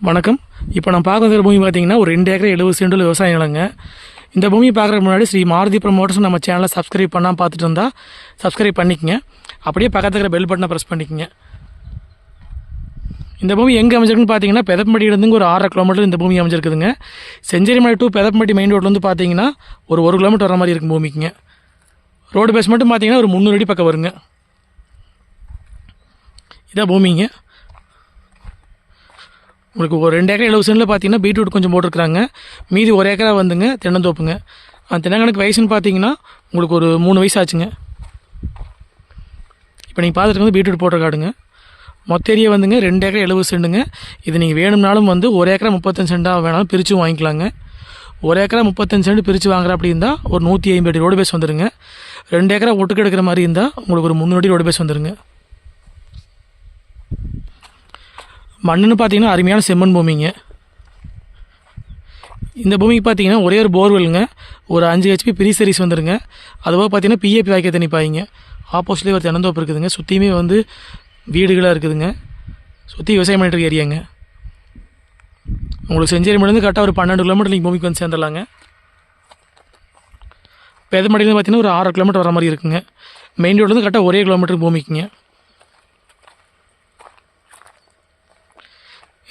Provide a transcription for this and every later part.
வணக்கம். இப்போ நான் பார்க்குற பூமி பார்த்தீங்கன்னா ஒரு 2 ஏக்கர் 70 சென்டில் விவசாய நிலங்க. இந்த பூமியை பார்க்குறதுக்கு முன்னாடி ஸ்ரீ மாருதி ப்ரமோட்டர்ஸ் நம்ம சேனலை சப்ஸ்கிரைப் பண்ணால் பார்த்துட்டு இருந்தால் சப்ஸ்கிரைப் பண்ணிக்கங்க. அப்படியே பக்கத்தில் இருக்கிற பெல் பட்டனை ப்ரெஸ் பண்ணிக்கங்க. இந்த பூமி எங்கே அமைஞ்சிருக்குன்னு பார்த்தீங்கன்னா பெதப்பம்பட்டியிலேருந்து ஒரு 6 கிலோமீட்டர் இந்த பூமி அமைஞ்சிருக்குதுங்க. செஞ்சேரிமலை டு பெதப்பம்பட்டி மெயின் ரோட்லேருந்து பார்த்தீங்கன்னா ஒரு 1 கிலோமீட்டர் வர மாதிரி இருக்கும் பூமிக்குங்க. ரோடு பேஸ் மட்டும் பார்த்தீங்கன்னா ஒரு 300 அடி பக்கம் வருங்க. இதான் பூமிங்க. உங்களுக்கு ஒரு 2 ஏக்கர் 70 சென்டில் பார்த்தீங்கன்னா பீட்ரூட் கொஞ்சம் போட்டிருக்கிறாங்க. மீதி 1 ஏக்கரா வந்துங்க தென்னந்தோப்புங்க. அந்த தென்னங்கணக்கு வயசுன்னு பார்த்தீங்கன்னா உங்களுக்கு ஒரு 3 வயசு ஆச்சுங்க. இப்போ நீங்கள் பார்த்துட்டு பீட்ரூட் போடுற காடுங்க. மொத்த ஏரியா வந்துங்க 2 ஏக்கர் 70 சென்டுங்க. இது நீங்கள் வேணும்னாலும் வந்து 1 ஏக்கரா 35 சென்டாக வேணாலும் பிரித்து வாங்கிக்கலாங்க. 1 ஏக்கரா 35 சென்ட் பிரித்து வாங்குற அப்படி இருந்தால் ஒரு 150 அடி ரோடு பேஸ் வந்துடுங்க. 2 ஏக்கரா ஒட்டுக்கு எடுக்கிற மாதிரி இருந்தால் உங்களுக்கு ஒரு 300 அடி ரோடு பேஸ் வந்துடுங்க. மண்ணுன்னு பார்த்தீங்கன்னா அருமையான செம்மண் பூமிங்க. இந்த பூமிக்கு பார்த்தீங்கன்னா ஒரே ஒரு போர்வெல்லுங்க. ஒரு 5 ஹெச்பி ப்ரீ சர்வீஸ் வந்துடுங்க. அதுபோக பார்த்தீங்கன்னா பிஏபி வாய்க்க தண்ணி பாய்ங்க. ஆப்போசிட்லேயே ஒரு தென்னந்தோப்பு இருக்குதுங்க. சுற்றியுமே வந்து வீடுகளாக இருக்குதுங்க. சுற்றி விவசாயம் பண்ணிட்டு இருக்க ஏரியாங்க. உங்களுக்கு செஞ்சேரிமலேருந்து கரெக்டாக ஒரு 12 கிலோமீட்டர் நீங்கள் பூமிக்கு வந்து சேர்ந்துடலாங்க. பெதப்பம்பட்டியிலேருந்து பார்த்தீங்கன்னா ஒரு 6 கிலோமீட்டர் வர மாதிரி இருக்குங்க. மெயின் ரோட்லேருந்து கரெக்டாக 1 கிலோமீட்டர் பூமிக்குங்க.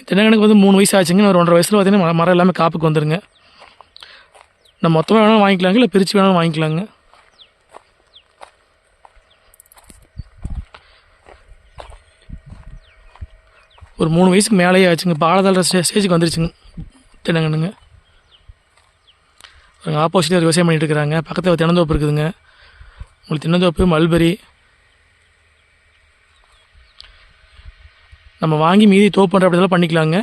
தென்னங்கணக்கு வந்து 3 வயசு ஆச்சுங்க. ஒரு 1.5 வயசில் பார்த்தீங்கன்னா மரம் எல்லாமே காப்புக்கு வந்துடுங்க. நம்ம மொத்தமாக வேணாலும் வாங்கிக்கலாங்க, இல்லை பிரித்து வேணாலும் வாங்கிக்கலாங்க. ஒரு 3 வயசுக்கு மேலேயே ஆச்சுங்க. பாலதாள ஸ்டேஜுக்கு வந்துருச்சுங்க தென்னங்கண்ணுங்க. ஆப்போசிட்டில் விவசாயம் பண்ணிகிட்டு இருக்கிறாங்க. பக்கத்தில் தென்னந்தோப்பு இருக்குதுங்க. உங்களுக்கு தென்னந்தோப்பு மல்பெரி நம்ம வாங்கி மீதி தோப்பு பண்ணுற அப்படிலாம் பண்ணிக்கலாங்க.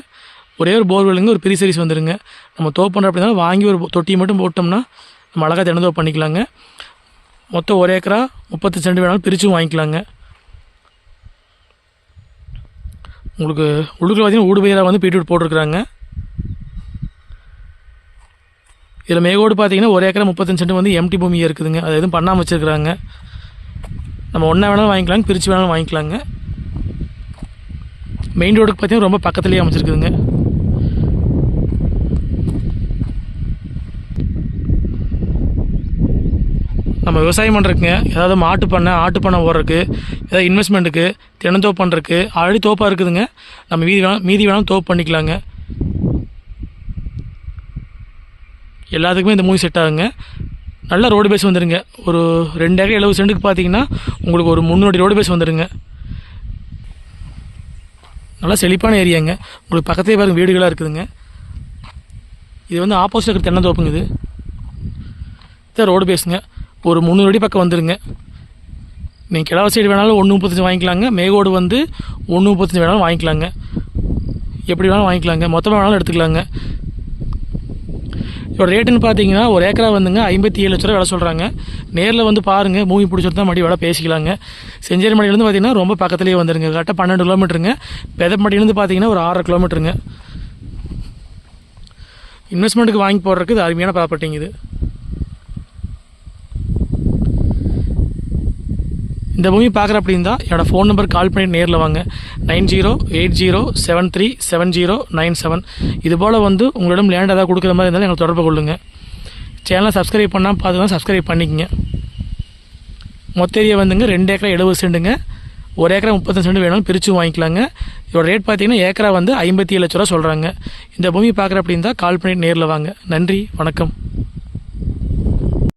ஒரே ஒரு போர்வெல்லுங்க, ஒரு பெரிய சர்வீஸ் வந்துடுங்க. நம்ம தோப்பு பண்ணுற அப்படி இருந்தாலும் வாங்கி ஒரு தொட்டியை மட்டும் போட்டோம்னா நம்ம அழகாக தென்னந்தோப்பு பண்ணிக்கலாங்க. மொத்தம் 1 ஏக்கரா 30 சென்ட் வேணாலும் பிரித்தும் வாங்கிக்கலாங்க. உங்களுக்கு உள்ளுக்குள்ள பார்த்தீங்கன்னா ஊடு பயிராக வந்து பீட்ரூட் போட்டிருக்கிறாங்க. இதில் மேகோடு பார்த்தீங்கன்னா 1 ஏக்கரா 35 சென்ட் வந்து எம்டி பூமியாக இருக்குதுங்க. அது எதுவும் பண்ணாமல் வச்சுருக்குறாங்க. நம்ம ஒன்றா வேணாலும் வாங்கிக்கலாங்க, பிரித்து வேணாலும் வாங்கிக்கலாங்க. மெயின் ரோடுக்கு பார்த்தீங்கன்னா ரொம்ப பக்கத்துலேயே அமைச்சிருக்குதுங்க. நம்ம விவசாயம் பண்ணுறதுக்குங்க, ஏதாவது ஆட்டு பண்ணை ஓடுறதுக்கு, ஏதாவது இன்வெஸ்ட்மெண்ட்டுக்கு, தென்னந்தோப்பு பண்ணுறதுக்கு ஆல்ரெடி தோப்பாக இருக்குதுங்க. நம்ம மீதி வேணாலும் தோப்பு பண்ணிக்கலாங்க. எல்லாத்துக்குமே இந்த மூவி செட் ஆகுங்க. நல்லா ரோடு பேஸ் வந்துடுங்க. ஒரு 2 ஏக்கர் 70 சென்ட்டுக்கு பார்த்தீங்கன்னா உங்களுக்கு ஒரு 300 ரோடு பேஸ் வந்துடுங்க. நல்லா செழிப்பான ஏரியாங்க. உங்களுக்கு பக்கத்துலேயே பாருங்கள் வீடுகளாக இருக்குதுங்க. இது வந்து ஆப்போசிட் இருக்கிற தென்னந்தோப்புங்க. இது ரோடு பேஸுங்க. ஒரு 300 அடி பக்கம் வந்துடுங்க. நீங்கள் கிழவ சைடு வேணாலும் 1.35 வாங்கிக்கலாங்க. மேகோடு வந்து 1.35 வேணாலும் வாங்கிக்கலாங்க. எப்படி வேணாலும் வாங்கிக்கலாங்க. மொத்தமாக வேணாலும் எடுத்துக்கலாங்க. இப்போ ரேட்டுன்னு பார்த்தீங்கன்னா 1 ஏக்கரா வந்துங்க 57 லட்ச ரூபா விலை சொல்கிறாங்க. நேரில் வந்து பாருங்கள், மூவி பிடிச்சிட்டு தான் மறுபடியும் விலை பேசிக்கலாங்க. செஞ்சேரிமலையிலேருந்து பார்த்தீங்கன்னா ரொம்ப பக்கத்துலேயே வந்துடுங்க. கரெக்டாக 12 கிலோமீட்டருங்க. பெதப்பம்பட்டியிலேருந்து பார்த்தீங்கன்னா ஒரு 6 கிலோமீட்டருங்க. இன்வெஸ்ட்மெண்ட்டுக்கு வாங்கி போடுறதுக்கு இது அருமையான ப்ராப்பர்ட்டிங்க. இந்த பூமி பார்க்குற அப்படி இருந்தால் என்னோடய ஃபோன் நம்பர் கால் பண்ணிட்டு நேரில் வாங்க. 9080737097. இதுபோல் வந்து உங்களிடம் லேண்ட் ஏதாவது கொடுக்குற மாதிரி இருந்தாலும் எங்களுக்கு தொடர்பு கொள்ளுங்கள். சேனலை சப்ஸ்கிரைப் பண்ணால் பார்த்து சப்ஸ்கிரைப் பண்ணிக்கங்க. மொத்த ஏரியா வந்துங்க 2 ஏக்கரா 70 சென்ட்டுங்க. 1 ஏக்கரா 30 சென்ட் வேணாலும் பிரித்து வாங்கிக்கலாங்க. இதோட ரேட் பார்த்தீங்கன்னா ஏக்கரா வந்து 57 லட்ச ரூபா சொல்கிறாங்க. இந்த பூமி பார்க்குற அப்படி இருந்தால் கால் பண்ணிட்டு நேரில் வாங்க. நன்றி, வணக்கம்.